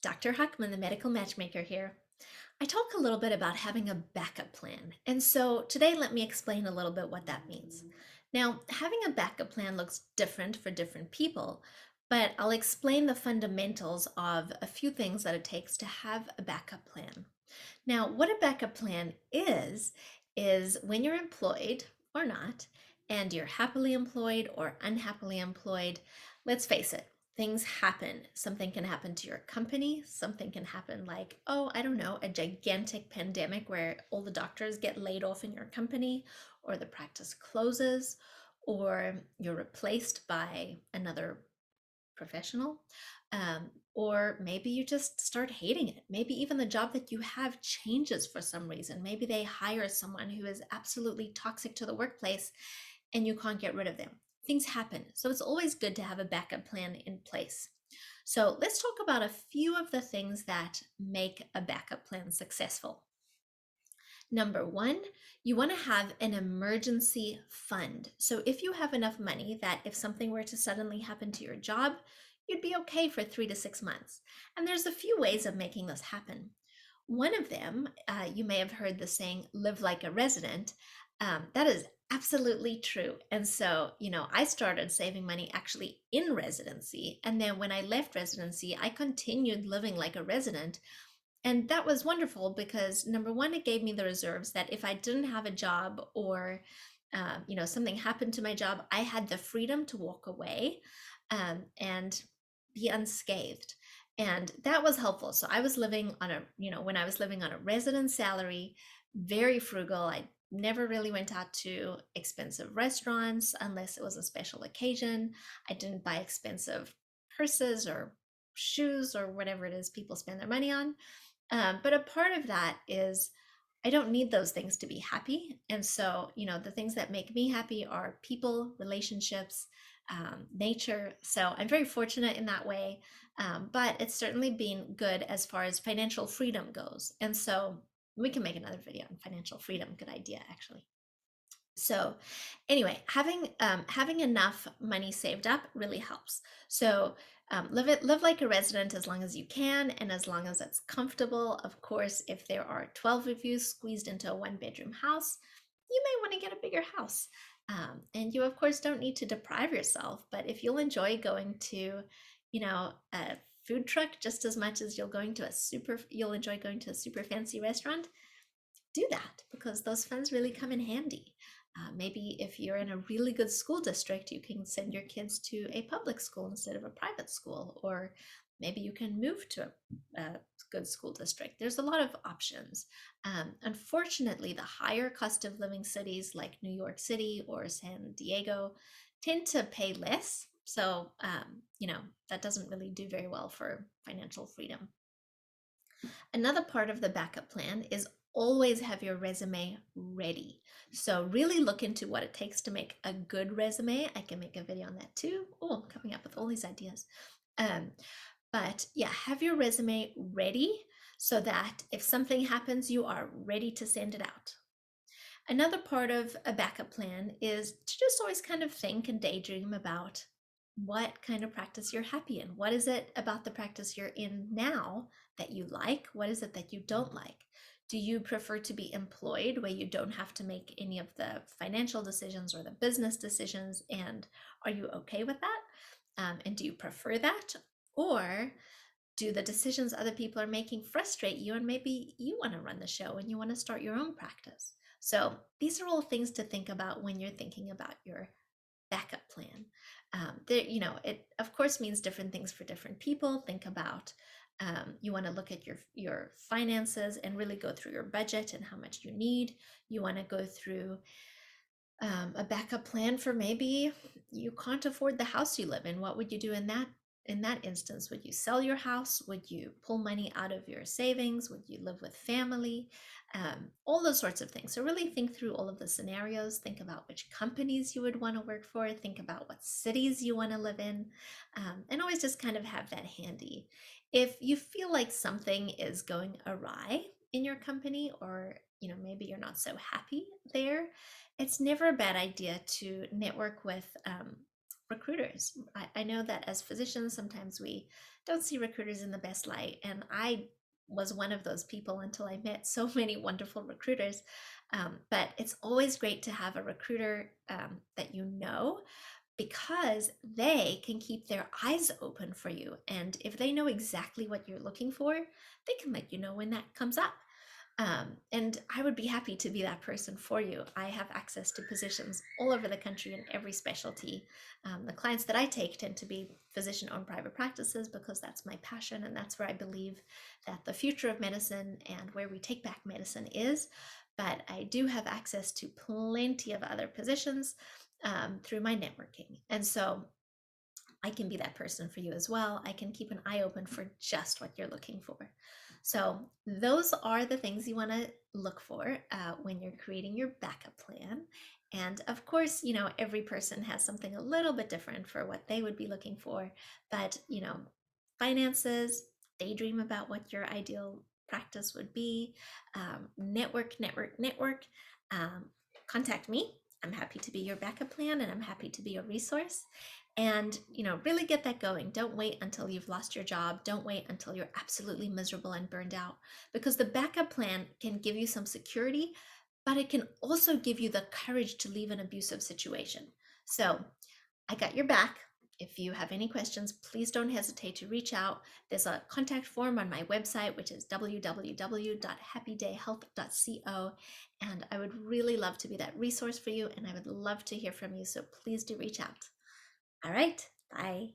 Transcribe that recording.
Dr. Huckman, the medical matchmaker here. I talk a little bit about having a backup plan. And so today, let me explain a little bit what that means. Now, having a backup plan looks different for different people, but I'll explain the fundamentals of a few things that it takes to have a backup plan. Now, what a backup plan is when you're employed or not, and you're happily employed or unhappily employed, let's face it, things happen. Something can happen to your company. Something can happen like, oh, I don't know, a gigantic pandemic where all the doctors get laid off in your company, or the practice closes, or you're replaced by another professional. Or maybe you just start hating it. Maybe even the job that you have changes for some reason. Maybe they hire someone who is absolutely toxic to the workplace and you can't get rid of them. Things happen. So it's always good to have a backup plan in place. So let's talk about a few of the things that make a backup plan successful. Number one, you want to have an emergency fund. So if you have enough money that if something were to suddenly happen to your job, you'd be okay for 3 to 6 months. And there's a few ways of making this happen. One of them, you may have heard the saying, live like a resident. That is absolutely true. And so, I started saving money actually in residency. And then when I left residency, I continued living like a resident, and that was wonderful because number one, it gave me the reserves that if I didn't have a job or something happened to my job, I had the freedom to walk away and be unscathed. And that was helpful. So I was living on when I was living on a resident salary, very frugal. I never really went out to expensive restaurants unless it was a special occasion. I didn't buy expensive purses or shoes or whatever it is people spend their money on. But a part of that is I don't need those things to be happy. And so, the things that make me happy are people, relationships, nature. So I'm very fortunate in that way. But it's certainly been good as far as financial freedom goes. And so we can make another video on financial freedom. Good idea, actually. So anyway, having enough money saved up really helps. So live like a resident as long as you can and as long as it's comfortable. Of course, if there are 12 of you squeezed into a one-bedroom house, you may want to get a bigger house. And you, of course, don't need to deprive yourself, but if you'll enjoy going to, a food truck just as much as you'll enjoy going to a super fancy restaurant, do that because those funds really come in handy. Maybe if you're in a really good school district, you can send your kids to a public school instead of a private school, or maybe you can move to a good school district. There's a lot of options. Unfortunately, the higher cost of living cities like New York City or San Diego tend to pay less. So, that doesn't really do very well for financial freedom. Another part of the backup plan is always have your resume ready. So really look into what it takes to make a good resume. I can make a video on that too. Oh, I'm coming up with all these ideas. But yeah, have your resume ready so that if something happens, you are ready to send it out. Another part of a backup plan is to just always kind of think and daydream about what kind of practice you're happy in. What is it about the practice you're in now that you like? What is it that you don't like? Do you prefer to be employed where you don't have to make any of the financial decisions or the business decisions? And are you okay with that? And do you prefer that? Or do the decisions other people are making frustrate you and maybe you want to run the show and you want to start your own practice? So these are all things to think about when you're thinking about your backup plan. It of course means different things for different people. Think about you want to look at your finances and really go through your budget and how much you need. You want to go through a backup plan for maybe you can't afford the house you live in. What would you do in that instance? Would you sell your house? Would you pull money out of your savings? Would you live with family? All those sorts of things. So really think through all of the scenarios. Think about which companies you would want to work for. Think about what cities you want to live in, and always just kind of have that handy. If you feel like something is going awry in your company, or maybe you're not so happy there, it's never a bad idea to network with recruiters. I know that as physicians, sometimes we don't see recruiters in the best light. And I was one of those people until I met so many wonderful recruiters. But it's always great to have a recruiter that you know, because they can keep their eyes open for you. And if they know exactly what you're looking for, they can let you know when that comes up. And I would be happy to be that person for you. I have access to positions all over the country in every specialty. The clients that I take tend to be physician owned private practices because that's my passion and that's where I believe that the future of medicine and where we take back medicine is. But I do have access to plenty of other positions through my networking. And so I can be that person for you as well. I can keep an eye open for just what you're looking for. So, those are the things you want to look for when you're creating your backup plan. And of course, every person has something a little bit different for what they would be looking for. But, finances, daydream about what your ideal practice would be, network, network, network. Um, Contact me. I'm happy to be your backup plan and I'm happy to be your resource. And really get that going. Don't wait until you've lost your job. Don't wait until you're absolutely miserable and burned out, because the backup plan can give you some security, but it can also give you the courage to leave an abusive situation. So I got your back. If you have any questions, please don't hesitate to reach out. There's a contact form on my website, which is www.happydayhealth.co. And I would really love to be that resource for you, and I would love to hear from you. So please do reach out. All right, bye.